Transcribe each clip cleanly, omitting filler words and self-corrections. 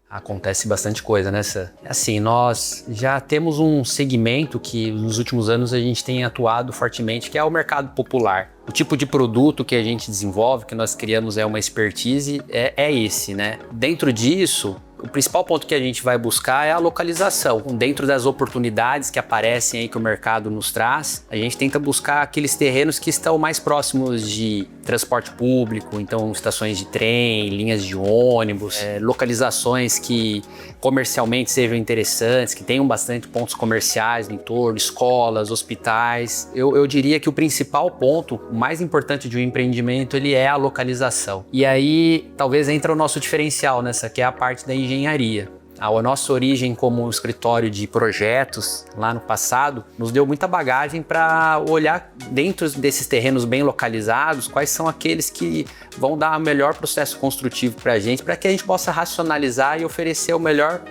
Acontece bastante coisa, né, Sam? Assim, nós já temos um segmento que nos últimos anos a gente tem atuado fortemente, que é o mercado popular. O tipo de produto que a gente desenvolve, que nós criamos é uma expertise, é esse, né? Dentro disso, o principal ponto que a gente vai buscar é a localização. Dentro das oportunidades que aparecem aí que o mercado nos traz, a gente tenta buscar aqueles terrenos que estão mais próximos de transporte público, então estações de trem, linhas de ônibus, localizações que comercialmente sejam interessantes, que tenham bastante pontos comerciais no entorno, escolas, hospitais. Eu diria que o principal ponto, o mais importante de um empreendimento, ele é a localização. E aí, talvez entra o nosso diferencial nessa, que é a parte da engenharia. A nossa origem como escritório de projetos lá no passado nos deu muita bagagem para olhar dentro desses terrenos bem localizados quais são aqueles que vão dar o melhor processo construtivo para a gente gente possa racionalizar e oferecer o melhor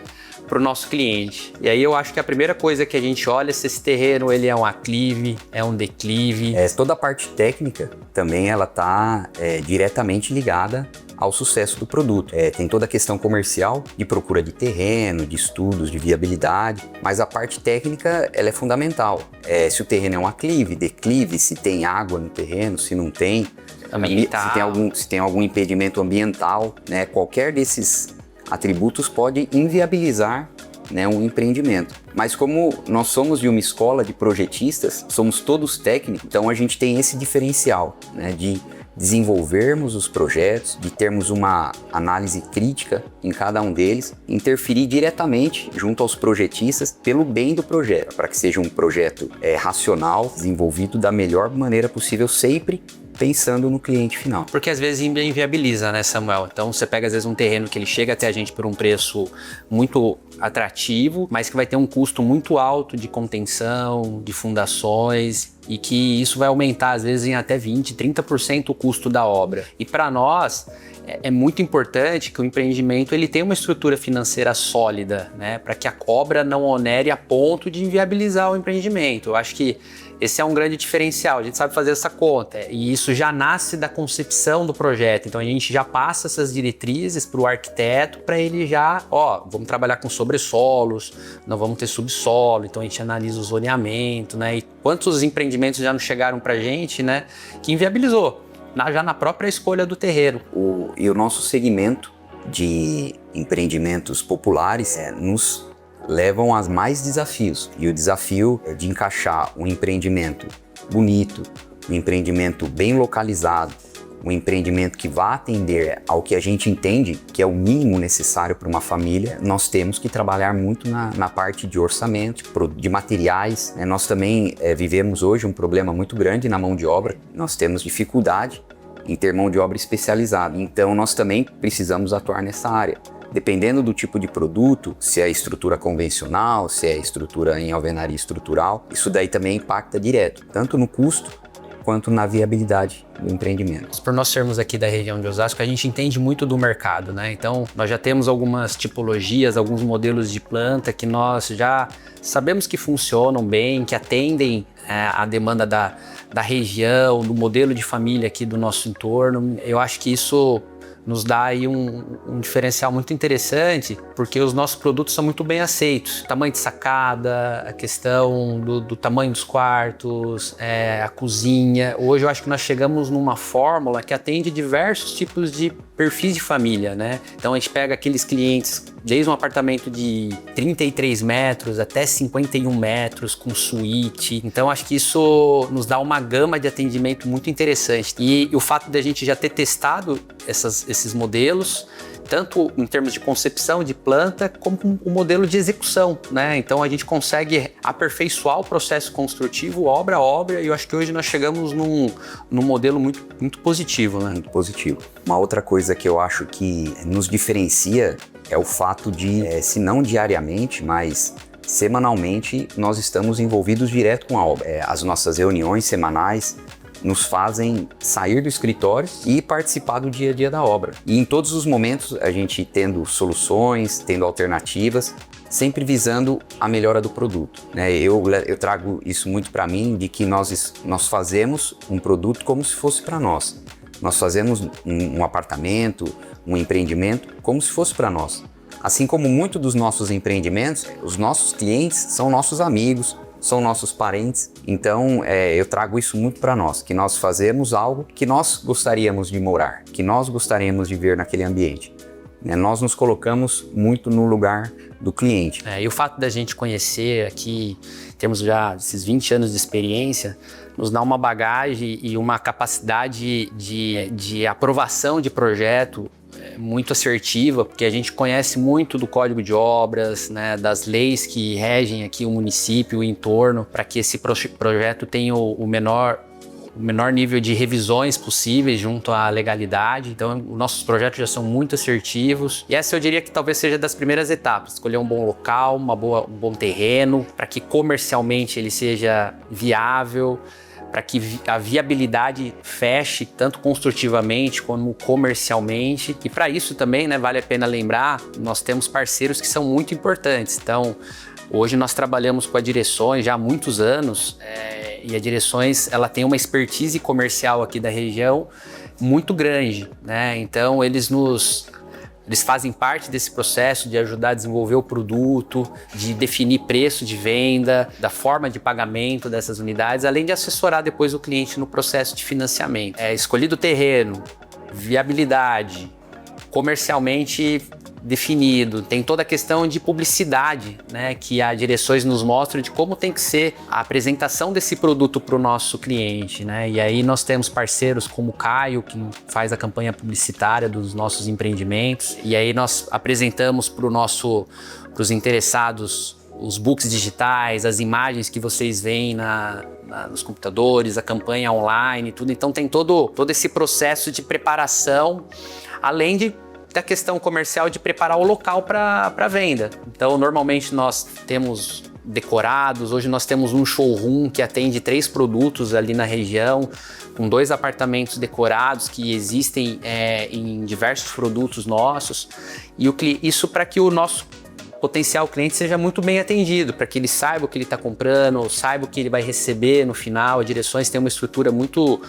para o nosso cliente. E aí eu acho que a primeira coisa que a gente olha é se esse terreno ele é um aclive, é um declive. Toda a parte técnica também ela está diretamente ligada ao sucesso do produto. Tem toda a questão comercial de procura de terreno, de estudos, de viabilidade, mas a parte técnica ela é fundamental. Se o terreno é um aclive, declive, se tem água no terreno, se não tem, se tem algum impedimento ambiental, né? Qualquer desses atributos pode inviabilizar, né, um empreendimento. Mas como nós somos de uma escola de projetistas, somos todos técnicos, então a gente tem esse diferencial, né, de desenvolvermos os projetos, de termos uma análise crítica em cada um deles, interferir diretamente junto aos projetistas pelo bem do projeto, para que seja um projeto racional, desenvolvido da melhor maneira possível, sempre pensando no cliente final. Porque às vezes inviabiliza, né, Samuel? Então você pega às vezes um terreno que ele chega até a gente por um preço muito atrativo, mas que vai ter um custo muito alto de contenção, de fundações, e que isso vai aumentar às vezes em até 20%, 30% o custo da obra. E para nós é muito importante que o empreendimento ele tenha uma estrutura financeira sólida, né, para que a obra não onere a ponto de inviabilizar o empreendimento. Eu acho que esse é um grande diferencial, a gente sabe fazer essa conta e isso já nasce da concepção do projeto, então a gente já passa essas diretrizes para o arquiteto para ele já, vamos trabalhar com sobressolos, não vamos ter subsolo, então a gente analisa o zoneamento, né, e quantos empreendimentos já não chegaram para a gente, né, que inviabilizou, já na própria escolha do terreno. E o nosso segmento de empreendimentos populares nos levam a mais desafios. E o desafio é de encaixar um empreendimento bonito, um empreendimento bem localizado, um empreendimento que vá atender ao que a gente entende que é o mínimo necessário para uma família. Nós temos que trabalhar muito na parte de orçamento, de materiais. Nós também vivemos hoje um problema muito grande na mão de obra. Nós temos dificuldade em ter mão de obra especializada, então nós também precisamos atuar nessa área. Dependendo do tipo de produto, se é estrutura convencional, se é estrutura em alvenaria estrutural, isso daí também impacta direto, tanto no custo quanto na viabilidade do empreendimento. Por nós sermos aqui da região de Osasco, a gente entende muito do mercado, né? Então, nós já temos algumas tipologias, alguns modelos de planta que nós já sabemos que funcionam bem, que atendem a demanda da região, do modelo de família aqui do nosso entorno. Eu acho que isso nos dá aí um diferencial muito interessante, porque os nossos produtos são muito bem aceitos. Tamanho de sacada, a questão do tamanho dos quartos, a cozinha. Hoje eu acho que nós chegamos numa fórmula que atende diversos tipos de perfis de família, né? Então a gente pega aqueles clientes, desde um apartamento de 33 metros até 51 metros com suíte. Então acho que isso nos dá uma gama de atendimento muito interessante. E o fato de a gente já ter testado esses modelos, tanto em termos de concepção de planta, como o modelo de execução, né? Então a gente consegue aperfeiçoar o processo construtivo, obra a obra, e eu acho que hoje nós chegamos num modelo muito, muito positivo, né? Muito positivo. Uma outra coisa que eu acho que nos diferencia é o fato de, se não diariamente, mas semanalmente, nós estamos envolvidos direto com a obra. As nossas reuniões semanais nos fazem sair do escritório e participar do dia a dia da obra. E em todos os momentos, a gente tendo soluções, tendo alternativas, sempre visando a melhora do produto, né? Eu trago isso muito para mim, de que nós fazemos um produto como se fosse para nós. Nós fazemos um apartamento, um empreendimento, como se fosse para nós. Assim como muitos dos nossos empreendimentos, os nossos clientes são nossos amigos, são nossos parentes. Então, eu trago isso muito para nós, que nós fazemos algo que nós gostaríamos de morar, que nós gostaríamos de ver naquele ambiente. Nós nos colocamos muito no lugar do cliente. E o fato da gente conhecer aqui, temos já esses 20 anos de experiência, nos dá uma bagagem e uma capacidade de aprovação de projeto muito assertiva, porque a gente conhece muito do Código de Obras, né, das leis que regem aqui o município, o entorno, para que esse projeto tenha o menor nível de revisões possíveis junto à legalidade. Então, os nossos projetos já são muito assertivos. E essa eu diria que talvez seja das primeiras etapas. Escolher um bom local, um bom terreno, para que comercialmente ele seja viável, para que a viabilidade feche tanto construtivamente como comercialmente. E para isso também, né, vale a pena lembrar, nós temos parceiros que são muito importantes. Então, hoje nós trabalhamos com a Direções já há muitos anos, e a Direções ela tem uma expertise comercial aqui da região muito grande, né? Então eles fazem parte desse processo de ajudar a desenvolver o produto, de definir preço de venda, da forma de pagamento dessas unidades, além de assessorar depois o cliente no processo de financiamento. Escolhido o terreno, viabilidade, comercialmente definido, tem toda a questão de publicidade, né, que a Direções nos mostra de como tem que ser a apresentação desse produto para o nosso cliente, né? E aí nós temos parceiros como o Caio, que faz a campanha publicitária dos nossos empreendimentos, e aí nós apresentamos para os interessados os books digitais, as imagens que vocês veem nos computadores, a campanha online, tudo. Então tem todo esse processo de preparação, além da questão comercial de preparar o local para venda. Então, normalmente nós temos decorados, hoje nós temos um showroom que atende 3 produtos ali na região, com 2 apartamentos decorados que existem em diversos produtos nossos, e isso para que o nosso potencial cliente seja muito bem atendido, para que ele saiba o que ele está comprando, saiba o que ele vai receber no final. A Direções tem uma estrutura muito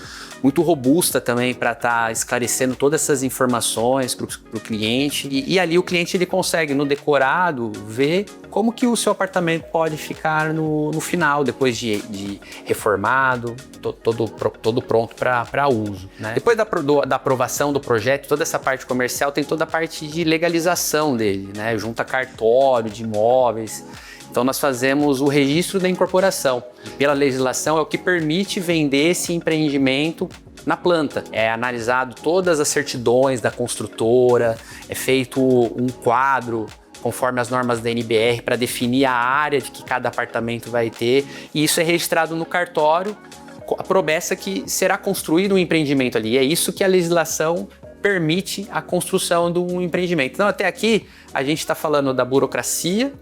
robusta também para estar esclarecendo todas essas informações para o cliente. E ali o cliente ele consegue, no decorado, ver como que o seu apartamento pode ficar no final, depois de reformado, todo pronto para uso, né? Depois da aprovação do projeto, toda essa parte comercial tem toda a parte de legalização dele, né? Junto a cartório de imóveis. Então nós fazemos o registro da incorporação. Pela legislação é o que permite vender esse empreendimento na planta. É analisado todas as certidões da construtora, é feito um quadro conforme as normas da NBR para definir a área de que cada apartamento vai ter, e isso é registrado no cartório, a promessa que será construído um empreendimento ali. É isso que a legislação permite a construção de um empreendimento. Então até aqui a gente está falando da burocracia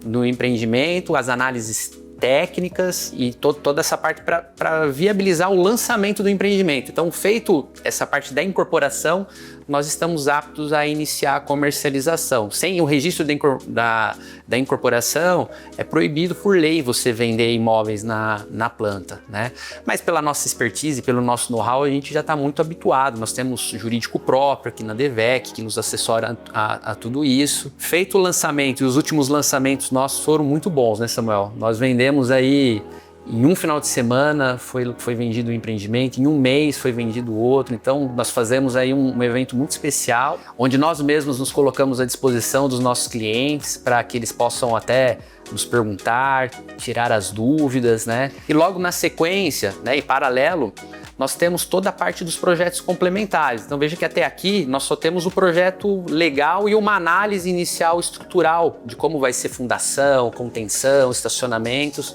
no empreendimento, as análises técnicas e toda essa parte para viabilizar o lançamento do empreendimento. Então, feito essa parte da incorporação, nós estamos aptos a iniciar a comercialização. Sem o registro da incorporação, é proibido por lei você vender imóveis na planta, né? Mas pela nossa expertise, pelo nosso know-how, a gente já está muito habituado. Nós temos jurídico próprio aqui na DEVEC, que nos assessora a tudo isso. Feito o lançamento, e os últimos lançamentos nossos foram muito bons, né, Samuel? Nós vendemos aí, em um final de semana foi vendido um empreendimento, em um mês foi vendido outro. Então nós fazemos aí um evento muito especial, onde nós mesmos nos colocamos à disposição dos nossos clientes para que eles possam até nos perguntar, tirar as dúvidas, né? E logo na sequência, né, em paralelo, nós temos toda a parte dos projetos complementares. Então veja que até aqui nós só temos o projeto legal e uma análise inicial estrutural de como vai ser fundação, contenção, estacionamentos.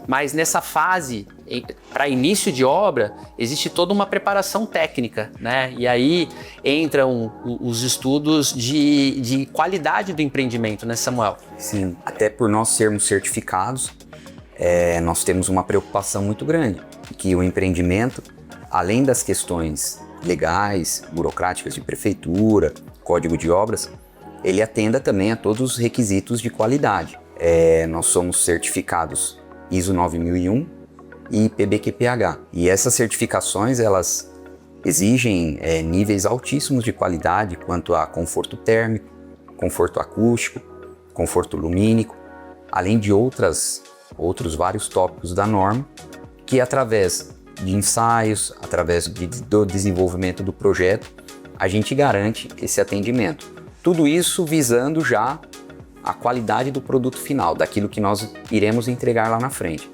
Mas nessa fase, para início de obra, existe toda uma preparação técnica, né? E aí entram os estudos de qualidade do empreendimento, né, Samuel? Sim, até por nós sermos certificados, nós temos uma preocupação muito grande, que o empreendimento, além das questões legais, burocráticas de prefeitura, código de obras, ele atenda também a todos os requisitos de qualidade. Nós somos certificados ISO 9001 e PBQPH. E essas certificações, elas exigem níveis altíssimos de qualidade quanto a conforto térmico, conforto acústico, conforto lumínico, além de outros vários tópicos da norma, que através de ensaios, através do desenvolvimento do projeto, a gente garante esse atendimento. Tudo isso visando já a qualidade do produto final, daquilo que nós iremos entregar lá na frente.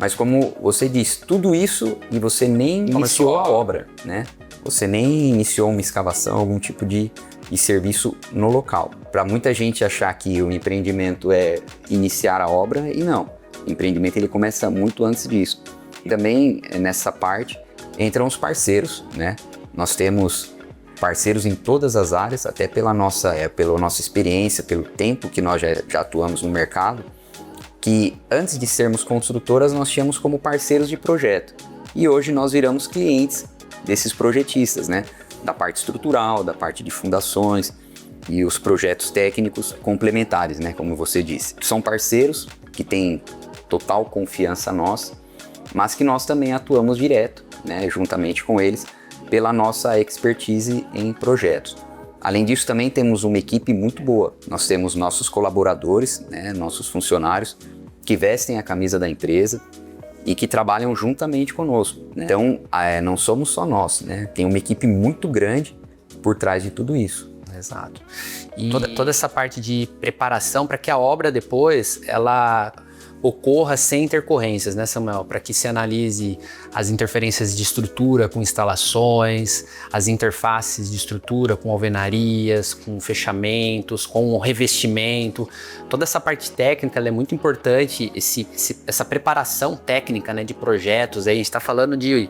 Mas como você disse, tudo isso e você nem iniciou a obra, né? Você nem iniciou uma escavação, algum tipo de serviço no local. Para muita gente achar que o empreendimento é iniciar a obra, e não. O empreendimento ele começa muito antes disso. E também nessa parte entram os parceiros, né? Nós temos parceiros em todas as áreas, até pela nossa experiência, pelo tempo que nós já atuamos no mercado, que antes de sermos construtoras nós tínhamos como parceiros de projeto. E hoje nós viramos clientes desses projetistas, né? Da parte estrutural, da parte de fundações e os projetos técnicos complementares, né? Como você disse. São parceiros que têm total confiança nossa, mas que nós também atuamos direto, né? Juntamente com eles, pela nossa expertise em projetos. Além disso, também temos uma equipe muito boa. Nós temos nossos colaboradores, né? Nossos funcionários que vestem a camisa da empresa e que trabalham juntamente conosco. Então, não somos só nós, né? Tem uma equipe muito grande por trás de tudo isso. Exato. E toda essa parte de preparação para que a obra depois, ela ocorra sem intercorrências, né, Samuel? Para que se analise as interferências de estrutura com instalações, as interfaces de estrutura com alvenarias, com fechamentos, com revestimento. Toda essa parte técnica ela é muito importante, essa preparação técnica, né, de projetos. Aí a gente está falando de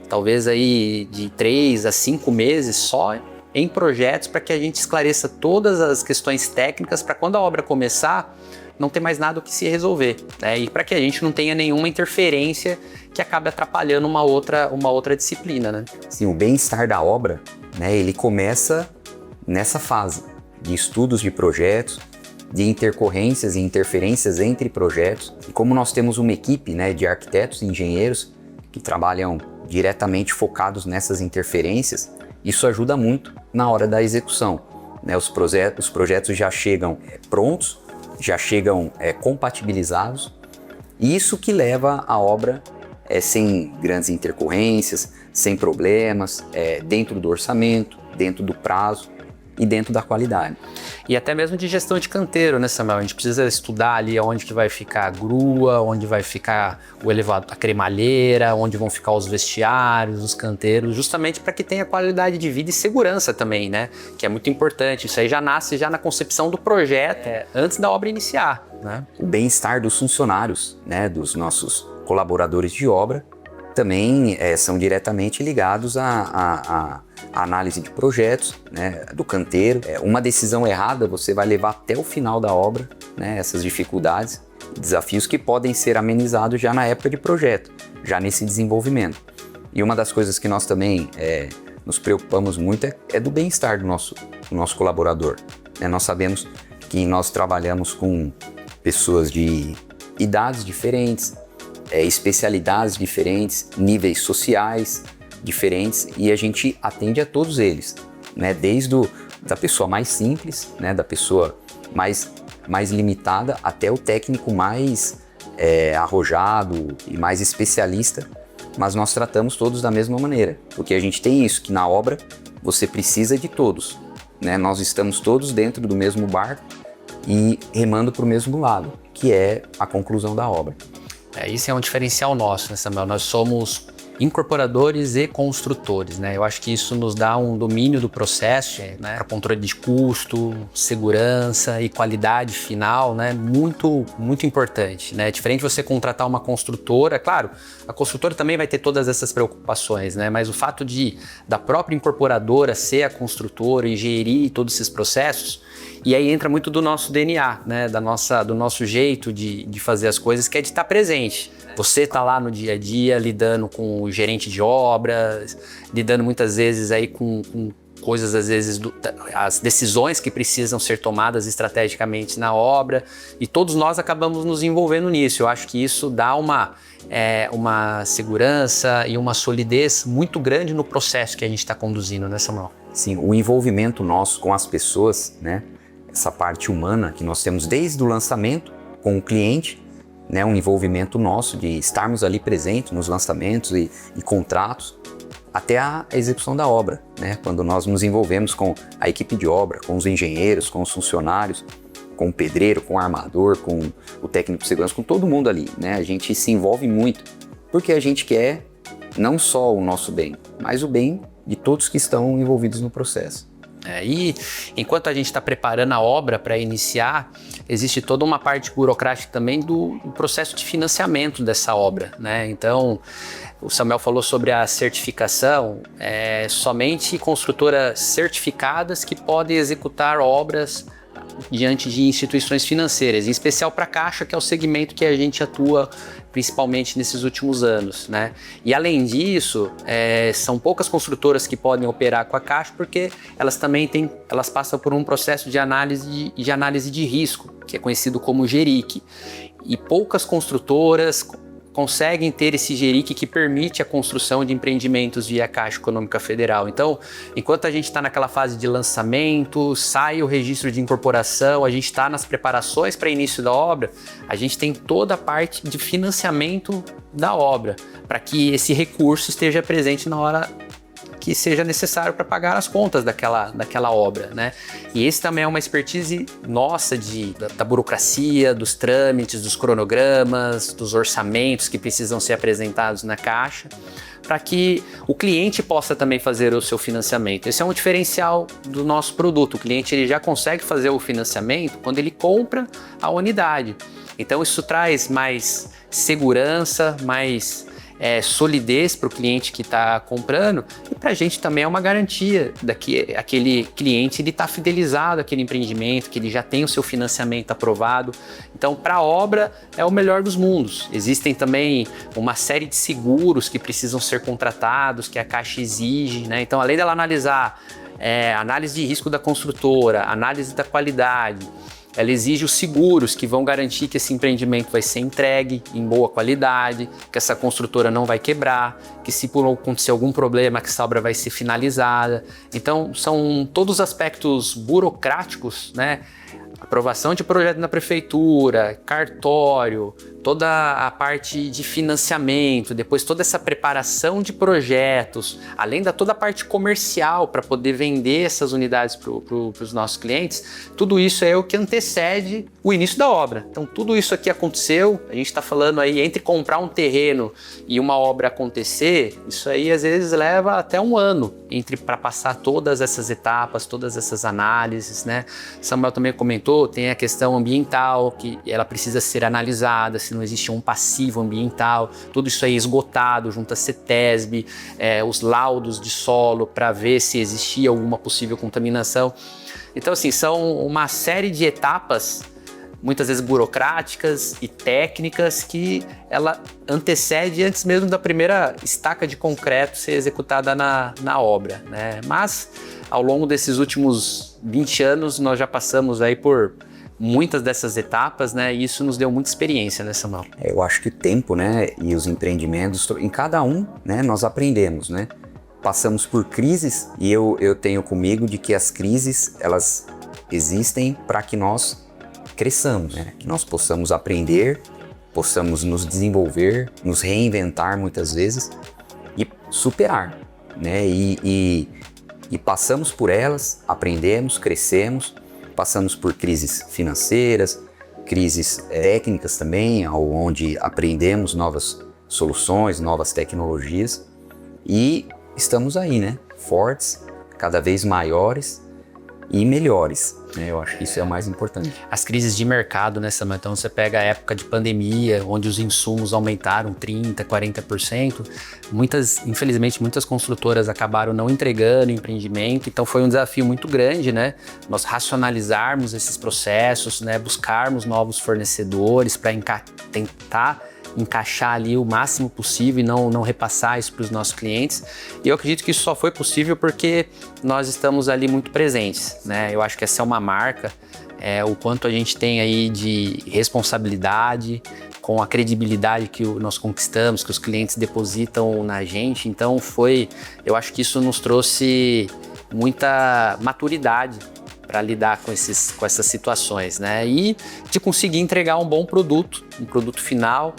talvez aí de 3 a 5 meses só em projetos para que a gente esclareça todas as questões técnicas para quando a obra começar não ter mais nada o que se resolver, né? E para que a gente não tenha nenhuma interferência que acabe atrapalhando uma outra disciplina, né? Sim, o bem-estar da obra, né, ele começa nessa fase de estudos de projetos, de intercorrências e interferências entre projetos. E como nós temos uma equipe, né, de arquitetos e engenheiros que trabalham diretamente focados nessas interferências, isso ajuda muito na hora da execução, né? Os projetos já chegam prontos, já chegam compatibilizados, e isso que leva a obra sem grandes intercorrências, sem problemas, dentro do orçamento, dentro do prazo e dentro da qualidade. E até mesmo de gestão de canteiro, né, Samuel? A gente precisa estudar ali onde que vai ficar a grua, onde vai ficar o elevador, a cremalheira, onde vão ficar os vestiários, os canteiros, justamente para que tenha qualidade de vida e segurança também, né? Que é muito importante. Isso aí já nasce já na concepção do projeto, antes da obra iniciar, né? O bem-estar dos funcionários, né, dos nossos colaboradores de obra, também são diretamente ligados à análise de projetos, né, do canteiro. Uma decisão errada você vai levar até o final da obra, né, essas dificuldades, desafios que podem ser amenizados já na época de projeto, já nesse desenvolvimento. E uma das coisas que nós também nos preocupamos muito é do bem-estar do nosso colaborador. Nós sabemos que nós trabalhamos com pessoas de idades diferentes, especialidades diferentes, níveis sociais diferentes, e a gente atende a todos eles, né? Desde da pessoa mais simples, né? Da pessoa mais limitada, até o técnico mais arrojado e mais especialista, mas nós tratamos todos da mesma maneira, porque a gente tem isso, que na obra você precisa de todos, né? Nós estamos todos dentro do mesmo barco e remando para o mesmo lado, que é a conclusão da obra. Isso é um diferencial nosso, né, Samuel? Nós somos incorporadores e construtores, né? Eu acho que isso nos dá um domínio do processo, né? Para controle de custo, segurança e qualidade final, né? Muito, muito importante, né? Diferente de você contratar uma construtora, claro, a construtora também vai ter todas essas preocupações, né? Mas o fato da própria incorporadora ser a construtora e gerir todos esses processos, e aí entra muito do nosso DNA, né? Do nosso jeito de fazer as coisas, que é de estar presente. Você está lá no dia a dia lidando com o gerente de obras, lidando muitas vezes aí com coisas, às vezes, as decisões que precisam ser tomadas estrategicamente na obra, e todos nós acabamos nos envolvendo nisso. Eu acho que isso dá uma segurança e uma solidez muito grande no processo que a gente está conduzindo, né, Samuel? Sim, o envolvimento nosso com as pessoas, né, essa parte humana que nós temos desde o lançamento com o cliente, né, um envolvimento nosso de estarmos ali presentes nos lançamentos e contratos, até a execução da obra, né, quando nós nos envolvemos com a equipe de obra, com os engenheiros, com os funcionários, com o pedreiro, com o armador, com o técnico de segurança, com todo mundo ali, né, a gente se envolve muito, porque a gente quer não só o nosso bem, mas o bem de todos que estão envolvidos no processo. E enquanto a gente está preparando a obra para iniciar, existe toda uma parte burocrática também do processo de financiamento dessa obra, né? Então, o Samuel falou sobre a certificação, somente construtoras certificadas que podem executar obras diante de instituições financeiras, em especial para a Caixa, que é o segmento que a gente atua principalmente nesses últimos anos, né? E além disso, são poucas construtoras que podem operar com a Caixa, porque elas passam por um processo de análise de risco, que é conhecido como GERIC. E poucas construtoras conseguem ter esse GERIC que permite a construção de empreendimentos via Caixa Econômica Federal. Então, enquanto a gente está naquela fase de lançamento, sai o registro de incorporação, a gente está nas preparações para início da obra, a gente tem toda a parte de financiamento da obra, para que esse recurso esteja presente na hora que seja necessário para pagar as contas daquela obra, né? E esse também é uma expertise nossa da burocracia, dos trâmites, dos cronogramas, dos orçamentos que precisam ser apresentados na Caixa, para que o cliente possa também fazer o seu financiamento. Esse é um diferencial do nosso produto. O cliente ele já consegue fazer o financiamento quando ele compra a unidade. Então isso traz mais segurança, mais solidez para o cliente que está comprando, e para a gente também é uma garantia que aquele cliente está fidelizado àquele empreendimento, que ele já tem o seu financiamento aprovado. Então, para a obra é o melhor dos mundos. Existem também uma série de seguros que precisam ser contratados, que a Caixa exige, né? Então, além dela analisar análise de risco da construtora, análise da qualidade, ela exige os seguros que vão garantir que esse empreendimento vai ser entregue em boa qualidade, que essa construtora não vai quebrar, que se por acontecer algum problema, que essa obra vai ser finalizada. Então, são todos os aspectos burocráticos, né? Aprovação de projeto na prefeitura, cartório, toda a parte de financiamento, depois toda essa preparação de projetos, além toda a parte comercial para poder vender essas unidades para os nossos clientes, tudo isso é o que antecede o início da obra. Então tudo isso aqui aconteceu, a gente está falando aí entre comprar um terreno e uma obra acontecer, isso aí às vezes leva até um ano para passar todas essas etapas, todas essas análises, né? Samuel também comentou, tem a questão ambiental, que ela precisa ser analisada, se não existe um passivo ambiental, tudo isso aí esgotado junto à CETESB, os laudos de solo para ver se existia alguma possível contaminação. Então, assim, são uma série de etapas, muitas vezes burocráticas e técnicas, que ela antecede antes mesmo da primeira estaca de concreto ser executada na obra, né? Mas, ao longo desses últimos 20 anos, nós já passamos aí por muitas dessas etapas, né? E isso nos deu muita experiência, né, Samuel? Eu acho que o tempo, né, e os empreendimentos, em cada um, né, nós aprendemos, né? Passamos por crises e eu tenho comigo de que as crises, elas existem para que nós cresçamos, né? Que nós possamos aprender, possamos nos desenvolver, nos reinventar muitas vezes e superar, né? E passamos por elas, aprendemos, crescemos, passamos por crises financeiras, crises técnicas também, onde aprendemos novas soluções, novas tecnologias e estamos aí, né? Fortes, cada vez maiores e melhores, né? Eu acho que isso é o mais importante. As crises de mercado, né, Samuel? Então você pega a época de pandemia, onde os insumos aumentaram 30%, 40%. Infelizmente, muitas construtoras acabaram não entregando empreendimento, então foi um desafio muito grande, né? Nós racionalizarmos esses processos, né? Buscarmos novos fornecedores para tentar encaixar ali o máximo possível e não repassar isso para os nossos clientes. E eu acredito que isso só foi possível porque nós estamos ali muito presentes, né? Eu acho que essa é uma marca, o quanto a gente tem aí de responsabilidade, com a credibilidade que nós conquistamos, que os clientes depositam na gente. Então eu acho que isso nos trouxe muita maturidade para lidar com essas situações, né? E de conseguir entregar um bom produto, um produto final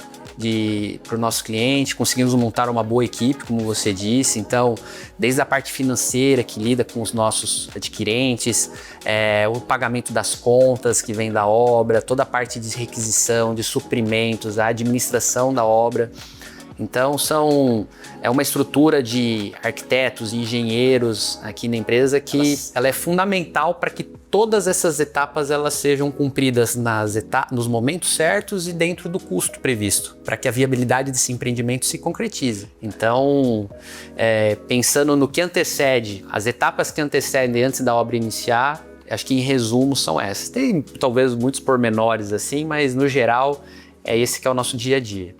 para o nosso cliente. Conseguimos montar uma boa equipe, como você disse. Então, desde a parte financeira, que lida com os nossos adquirentes, o pagamento das contas que vem da obra, toda a parte de requisição, de suprimentos, a administração da obra. Então, é uma estrutura de arquitetos e engenheiros aqui na empresa que ela é fundamental para que todas essas etapas elas sejam cumpridas nos momentos certos e dentro do custo previsto, para que a viabilidade desse empreendimento se concretize. Então, pensando no que antecede, as etapas que antecedem antes da obra iniciar, acho que em resumo são essas. Tem talvez muitos pormenores assim, mas no geral é esse que é o nosso dia a dia.